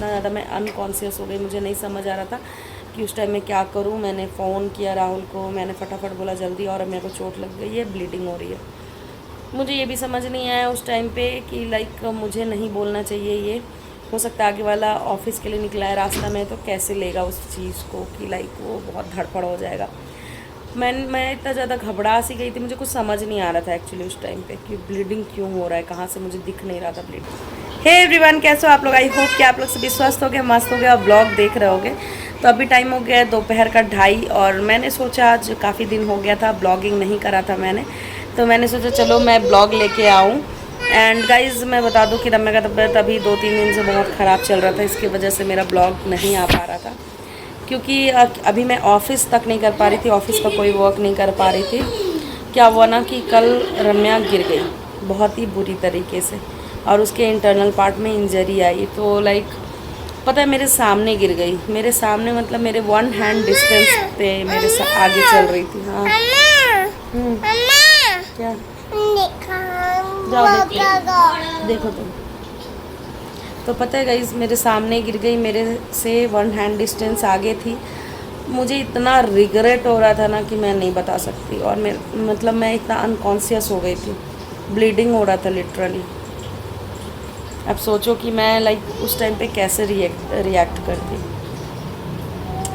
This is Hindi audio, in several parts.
इतना ज़्यादा मैं अनकॉन्शियस हो गई, मुझे नहीं समझ आ रहा था कि उस टाइम में क्या करूं। मैंने फ़ोन किया राहुल को, मैंने फटाफट बोला जल्दी, और मेरे को चोट लग गई है, ब्लीडिंग हो रही है। मुझे ये भी समझ नहीं आया उस टाइम पे कि लाइक मुझे नहीं बोलना चाहिए ये। हो सकता है आगे वाला ऑफिस के लिए निकला है रास्ता में, तो कैसे लेगा उस चीज़ को कि लाइक वो बहुत धड़पड़ हो जाएगा। मैं इतना ज़्यादा घबरा सी गई थी, मुझे कुछ समझ नहीं आ रहा था एक्चुअली उस टाइम पे कि ब्लीडिंग क्यों हो रहा है, कहाँ से मुझे दिख नहीं रहा था ब्लीडिंग। हे एवरीवन, कैसे हो आप लोग? आई होप कि आप लोग सभी स्वस्थ हो गए, मस्त हो गए और ब्लॉग देख रहे होगे। तो अभी टाइम हो गया है दोपहर का 2:30, और मैंने सोचा आज काफ़ी दिन हो गया था ब्लॉगिंग नहीं करा था मैंने, तो मैंने सोचा चलो मैं ब्लॉग लेके आऊँ। एंड गाइज़ मैं बता दूँ कि रम्या का तबीयत अभी 2-3 दिन से बहुत ख़राब चल रहा था, इसकी वजह से मेरा ब्लॉग नहीं आ पा रहा था, क्योंकि अभी मैं ऑफ़िस तक नहीं कर पा रही थी, ऑफ़िस का कोई वर्क नहीं कर पा रही थी। क्या हुआ ना कि कल रम्या गिर गई बहुत ही बुरी तरीके से, और उसके इंटरनल पार्ट में इंजरी आई। तो लाइक पता है मेरे सामने गिर गई, मेरे सामने मतलब मेरे 1 हैंड डिस्टेंस पे मेरे आगे चल रही थी। हाँ क्या जाओ देखो तुम। तो पता है गाइस मेरे सामने गिर गई, मेरे से 1 हैंड डिस्टेंस आगे थी। मुझे इतना रिग्रेट हो रहा था ना कि मैं नहीं बता सकती, और मैं इतना अनकॉन्शियस हो गई थी, ब्लीडिंग हो रहा था लिटरली। अब सोचो कि मैं लाइक उस टाइम पे कैसे रिएक्ट करती।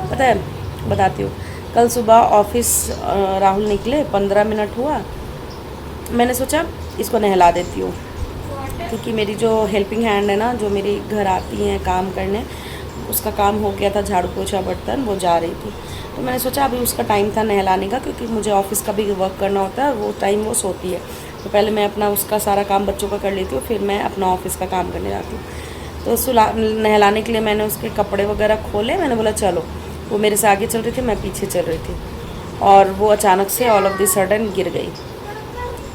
पता है बताती हूँ, कल सुबह ऑफिस राहुल निकले, 15 मिनट हुआ, मैंने सोचा इसको नहला देती हूँ, क्योंकि मेरी जो हेल्पिंग हैंड है ना, जो मेरी घर आती हैं काम करने, उसका काम हो गया था, झाड़ू पोछा बर्तन, वो जा रही थी। तो मैंने सोचा अभी उसका टाइम था नहलाने का, क्योंकि मुझे ऑफिस का भी वर्क करना होता है, वो टाइम वो सोती है, तो पहले मैं अपना उसका सारा काम बच्चों का कर लेती हूँ, फिर मैं अपना ऑफिस का काम करने जाती हूँ। तो नहलाने के लिए मैंने उसके कपड़े वगैरह खोले, मैंने बोला चलो। वो मेरे से आगे चल रही थी, मैं पीछे चल रही थी, और वो अचानक से ऑल ऑफ द सडन गिर गई।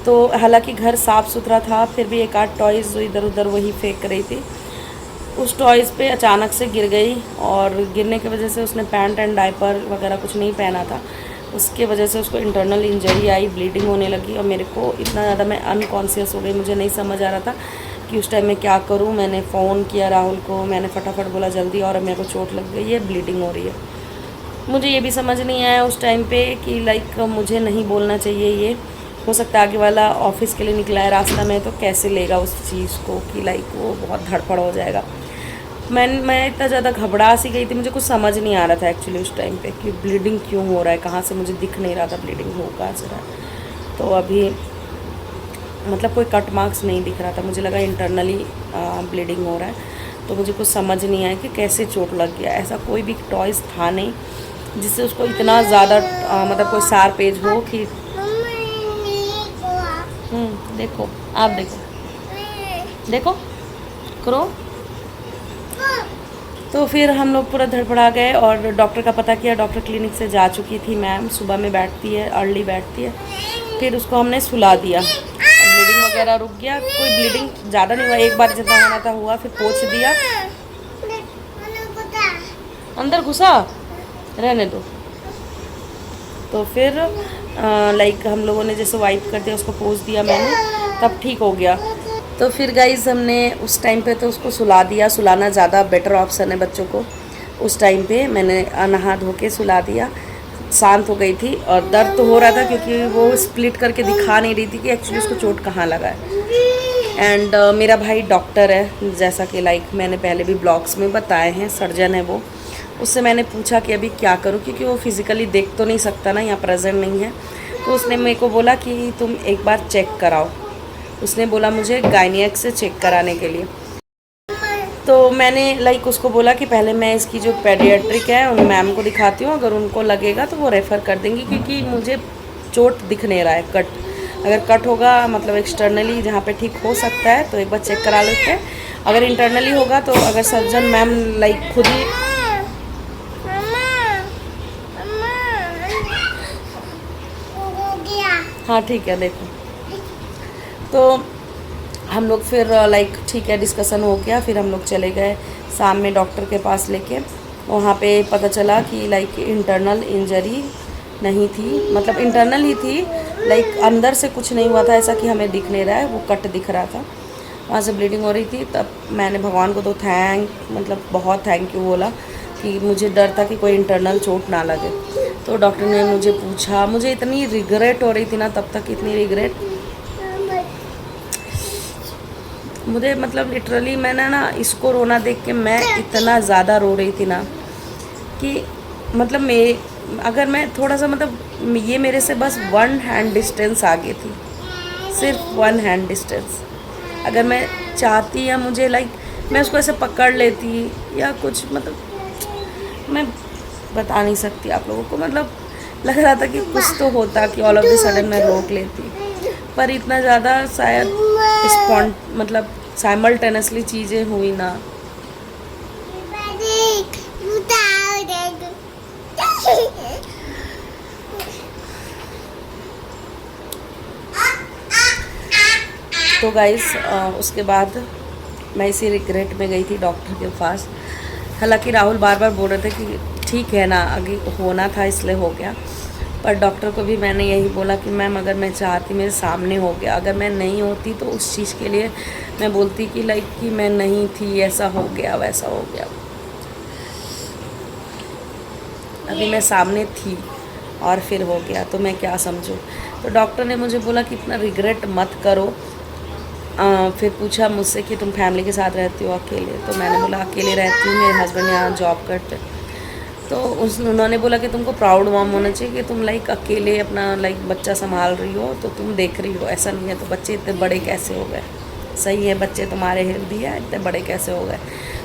तो हालांकि घर साफ़ सुथरा था, फिर भी एक आध टॉयज़ इधर उधर वही फेंक रही थी, उस टॉयज़ पे अचानक से गिर गई, और गिरने की वजह से उसने पैंट एंड डायपर वगैरह कुछ नहीं पहना था, उसके वजह से उसको इंटरनल इंजरी आई, ब्लीडिंग होने लगी, और मेरे को इतना ज़्यादा मैं अनकॉन्शियस हो गई, मुझे नहीं समझ आ रहा था कि उस टाइम में क्या करूं। मैंने फ़ोन किया राहुल को, मैंने फटाफट बोला जल्दी, और मेरे को चोट लग गई है, ब्लीडिंग हो रही है। मुझे ये भी समझ नहीं आया उस टाइम पे कि लाइक मुझे नहीं बोलना चाहिए ये। हो सकता है आगे वाला ऑफिस के लिए निकला है रास्ता में, तो कैसे लेगा उस चीज़ को कि लाइक वो बहुत धड़पड़ हो जाएगा। मैं इतना ज़्यादा घबरा सी गई थी, मुझे कुछ समझ नहीं आ रहा था एक्चुअली उस टाइम पे कि ब्लीडिंग क्यों हो रहा है, कहाँ से मुझे दिख नहीं रहा था ब्लीडिंग हो कहाँ से रहा है। तो अभी मतलब कोई कट मार्क्स नहीं दिख रहा था, मुझे लगा इंटरनली ब्लीडिंग हो रहा है। तो मुझे कुछ समझ नहीं आया कि कैसे चोट लग गया। ऐसा कोई भी टॉयज़ था नहीं जिससे उसको इतना ज़्यादा मतलब कोई शार्प एज हो कि देखो आप देखो करो। तो फिर हम लोग पूरा धड़पड़ा गए और डॉक्टर का पता किया। डॉक्टर क्लिनिक से जा चुकी थी मैम, सुबह में बैठती है, अर्ली बैठती है। फिर उसको हमने सुला दिया, ब्लीडिंग वगैरह रुक गया, कोई ब्लीडिंग ज़्यादा नहीं हुआ, एक बार जितना होना था हुआ, फिर पोंछ दिया। अंदर घुसा, रहने दो। तो फिर लाइक हम लोगों ने जैसे वाइप कर दिया, उसको पोंछ दिया मैंने, तब ठीक हो गया। तो फिर गाइज़ हमने उस टाइम पे तो उसको सुला दिया। सुलाना ज़्यादा बेटर ऑप्शन है बच्चों को। उस टाइम पे मैंने नहा धो के सुला दिया, शांत हो गई थी। और दर्द तो हो रहा था क्योंकि वो स्प्लिट करके दिखा नहीं रही थी कि एक्चुअली उसको चोट कहाँ लगा है। एंड मेरा भाई डॉक्टर है, जैसा कि लाइक मैंने पहले भी ब्लॉग्स में बताए हैं, सर्जन है वो। उससे मैंने पूछा कि अभी क्या करूँ, क्योंकि वो फिज़िकली देख तो नहीं सकता ना, यहाँ प्रेजेंट नहीं है। तो उसने मेरे को बोला कि तुम एक बार चेक कराओ। उसने बोला मुझे गायनिक से चेक कराने के लिए। तो मैंने लाइक उसको बोला कि पहले मैं इसकी जो पेडियाट्रिक है उन मैम को दिखाती हूँ, अगर उनको लगेगा तो वो रेफ़र कर देंगी, क्योंकि मुझे चोट दिख नहीं रहा है। कट अगर कट होगा मतलब एक्सटर्नली जहाँ पे ठीक हो सकता है तो एक बार चेक करा लेते हैं। अगर इंटरनली होगा तो अगर सर्जन मैम लाइक खुद ही हाँ ठीक है देखो। तो हम लोग फिर लाइक ठीक है डिस्कशन हो गया। फिर हम लोग चले गए शाम में डॉक्टर के पास लेके। वहाँ पे पता चला कि लाइक इंटरनल इंजरी नहीं थी, मतलब इंटरनल ही थी, लाइक अंदर से कुछ नहीं हुआ था ऐसा कि हमें दिख नहीं रहा है, वो कट दिख रहा था। वहाँ से ब्लीडिंग हो रही थी। तब मैंने भगवान को तो मतलब बहुत थैंक यू बोला कि मुझे डर था कि कोई इंटरनल चोट ना लगे। तो डॉक्टर ने मुझे पूछा, मुझे इतनी रिग्रेट हो रही थी ना तब तक, इतनी रिग्रेट मुझे, मतलब लिटरली मैंने ना इसको रोना देख के मैं इतना ज़्यादा रो रही थी ना कि मतलब अगर मैं थोड़ा सा, मतलब ये मेरे से बस 1 हैंड डिस्टेंस आगे थी, सिर्फ 1 हैंड डिस्टेंस। अगर मैं चाहती या मुझे मैं उसको ऐसे पकड़ लेती या कुछ, मतलब मैं बता नहीं सकती आप लोगों को। मतलब लग रहा था कि कुछ तो होता कि ऑल ऑफ द सडन मैं रोक लेती, पर इतना ज़्यादा शायद मतलब साइमल्टेनियसली चीज़ें हुई ना। तो गाइस उसके बाद मैं इसी रिग्रेट में गई थी डॉक्टर के पास। हालांकि राहुल बार बार बोल रहे थे कि ठीक है ना, आगे होना था इसलिए हो गया, पर डॉक्टर को भी मैंने यही बोला कि मैम अगर मैं चाहती, मेरे सामने हो गया, अगर मैं नहीं होती तो उस चीज़ के लिए मैं बोलती कि कि मैं नहीं थी, ऐसा हो गया वैसा हो गया। अभी मैं सामने थी और फिर हो गया तो मैं क्या समझूं। तो डॉक्टर ने मुझे बोला कि इतना रिग्रेट मत करो। फिर पूछा मुझसे कि तुम फैमिली के साथ रहती हो अकेले, तो मैंने बोला अकेले रहती हूँ, मेरे हस्बैंड यहाँ जॉब करते। तो उन्होंने बोला कि तुमको प्राउड मॉम होना चाहिए कि तुम अकेले अपना बच्चा संभाल रही हो, तो तुम देख रही हो, ऐसा नहीं है तो बच्चे इतने बड़े कैसे हो गए। सही है, बच्चे तुम्हारे हेल्दी है, इतने बड़े कैसे हो गए,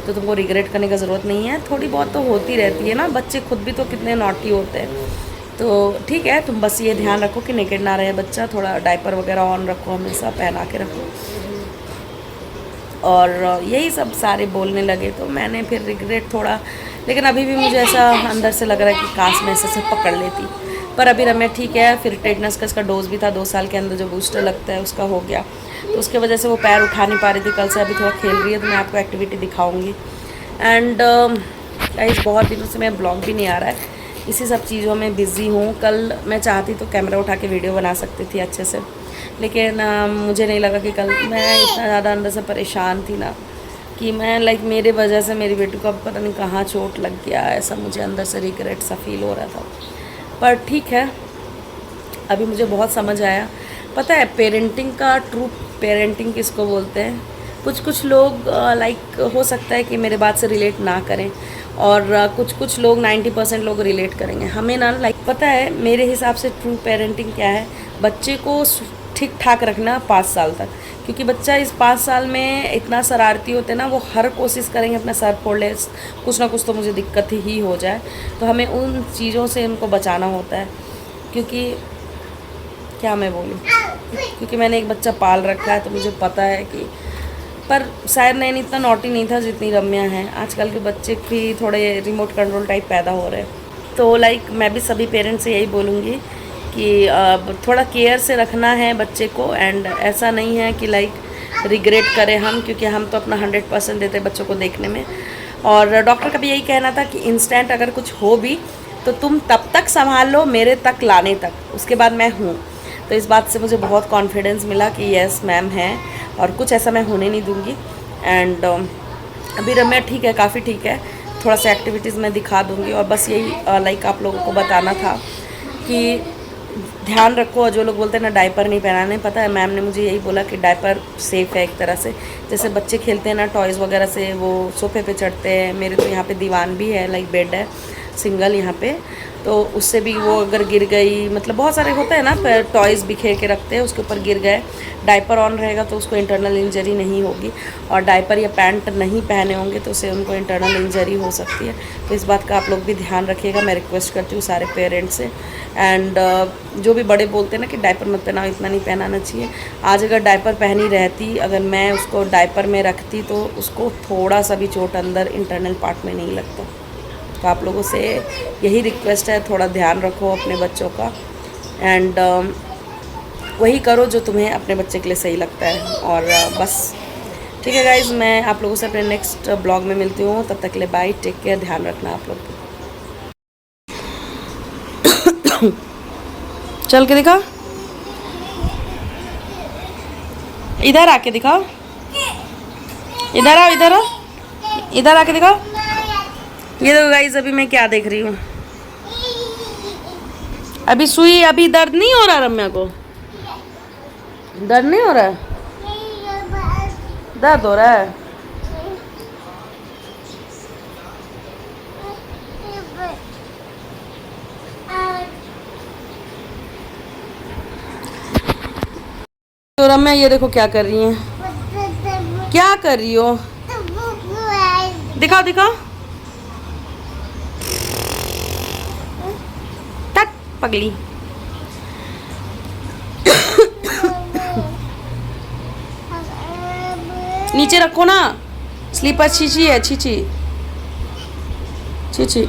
तो तुमको रिग्रेट करने की ज़रूरत नहीं है। थोड़ी बहुत तो होती रहती है ना, बच्चे खुद भी तो कितने नॉटी होते हैं। तो ठीक है, तुम बस ये ध्यान रखो कि नेकेड ना रहे बच्चा, थोड़ा डायपर वगैरह ऑन रखो, हमेशा पहना के रखो, और यही सब सारे बोलने लगे। तो मैंने फिर रिग्रेट थोड़ा, लेकिन अभी भी मुझे ऐसा अंदर से लग रहा है कि काश मैं ऐसे पकड़ लेती। पर अभी रम्या ठीक है। फिर टेटनस का इसका डोज भी था 2 साल के अंदर, जो बूस्टर लगता है उसका हो गया, तो उसके वजह से वो पैर उठा नहीं पा रही थी। कल से अभी थोड़ा खेल रही है, तो मैं आपको एक्टिविटी दिखाऊंगी। एंड गाइस बहुत दिनों से मैं ब्लॉग भी नहीं आ रहा है, इसी सब चीज़ों में बिज़ी हूँ। कल मैं चाहती तो कैमरा उठा के वीडियो बना सकती थी अच्छे से, लेकिन मुझे नहीं लगा कि कल मैं इतना ज़्यादा अंदर से परेशान थी ना कि मैं मेरे वजह से मेरी बेटी को अब पता नहीं कहाँ चोट लग गया, ऐसा मुझे अंदर से रिग्रेट सा फील हो रहा था। पर ठीक है, अभी मुझे बहुत समझ आया। पता है पेरेंटिंग का ट्रू पेरेंटिंग किसको बोलते हैं? कुछ लोग हो सकता है कि मेरे बात से रिलेट ना करें, और कुछ लोग 90% लोग रिलेट करेंगे। हमें ना पता है मेरे हिसाब से ट्रू पेरेंटिंग क्या है, बच्चे को ठीक ठाक रखना 5 साल तक, क्योंकि बच्चा इस 5 साल में इतना शरारती होते हैं ना, वो हर कोशिश करेंगे अपना सर फोड़ ले, कुछ ना कुछ तो मुझे दिक्कत ही हो जाए। तो हमें उन चीज़ों से उनको बचाना होता है, क्योंकि क्या मैं बोलूँ, क्योंकि मैंने एक बच्चा पाल रखा है तो मुझे पता है कि, पर शायद नैन इतना नॉटी नहीं था जितनी रम्या है। आजकल के बच्चे भी थोड़े रिमोट कंट्रोल टाइप पैदा हो रहे हैं। तो मैं भी सभी पेरेंट्स से यही बोलूँगी कि थोड़ा केयर से रखना है बच्चे को, एंड ऐसा नहीं है कि रिग्रेट करें हम, क्योंकि हम तो अपना 100% देते हैं बच्चों को देखने में। और डॉक्टर का भी यही कहना था कि इंस्टेंट अगर कुछ हो भी तो तुम तब तक संभाल लो, मेरे तक लाने तक, उसके बाद मैं हूँ। तो इस बात से मुझे बहुत कॉन्फिडेंस मिला कि यस मैम है, और कुछ ऐसा मैं होने नहीं दूँगी। एंड अभी रम्या ठीक है, काफ़ी ठीक है, थोड़ा सा एक्टिविटीज़ मैं दिखा दूँगी। और बस यही आप लोगों को बताना था कि ध्यान रखो। और जो लोग बोलते हैं ना डायपर नहीं पहनाने, पता है मैम ने मुझे यही बोला कि डायपर सेफ़ है एक तरह से। जैसे बच्चे खेलते हैं ना टॉयज़ वगैरह से, वो सोफे पे चढ़ते हैं, मेरे तो यहाँ पे दीवान भी है, बेड है सिंगल यहाँ पे, तो उससे भी वो अगर गिर गई, मतलब बहुत सारे होते हैं ना टॉयज़ बिखेर के रखते हैं, उसके ऊपर गिर गए, डायपर ऑन रहेगा तो उसको इंटरनल इंजरी नहीं होगी, और डायपर या पैंट नहीं पहने होंगे तो उससे उनको इंटरनल इंजरी हो सकती है। तो इस बात का आप लोग भी ध्यान रखिएगा, मैं रिक्वेस्ट करती हूँ सारे पेरेंट्स से। एंड जो भी बड़े बोलते हैं ना कि डायपर मत पहनाओ, इतना नहीं पहनाना चाहिए। आज अगर डायपर पहनी रहती, अगर मैं उसको डायपर में रखती तो उसको थोड़ा सा भी चोट अंदर इंटरनल पार्ट में नहीं लगता। तो आप लोगों से यही रिक्वेस्ट है, थोड़ा ध्यान रखो अपने बच्चों का, एंड वही करो जो तुम्हें अपने बच्चे के लिए सही लगता है। और बस ठीक है गाइज़, मैं आप लोगों से अपने नेक्स्ट ब्लॉग में मिलती हूँ। तब तक के लिए बाय, टेक केयर, ध्यान रखना आप लोग। चल के दिखा, इधर आके दिखाओ। इधर आओ, इधर आओ, इधर आके दिखाओ। ये देखो गाइस, अभी मैं क्या देख रही हूँ। अभी सुई, अभी दर्द नहीं हो रहा रम्या को? दर्द नहीं हो रहा है? दर्द हो रहा है? तो रम्या ये देखो क्या कर रही है। क्या कर रही हो? दिखाओ दिखाओ। टक पगली। नीचे रखो ना, स्लीपर। छीची है, छीची छीची।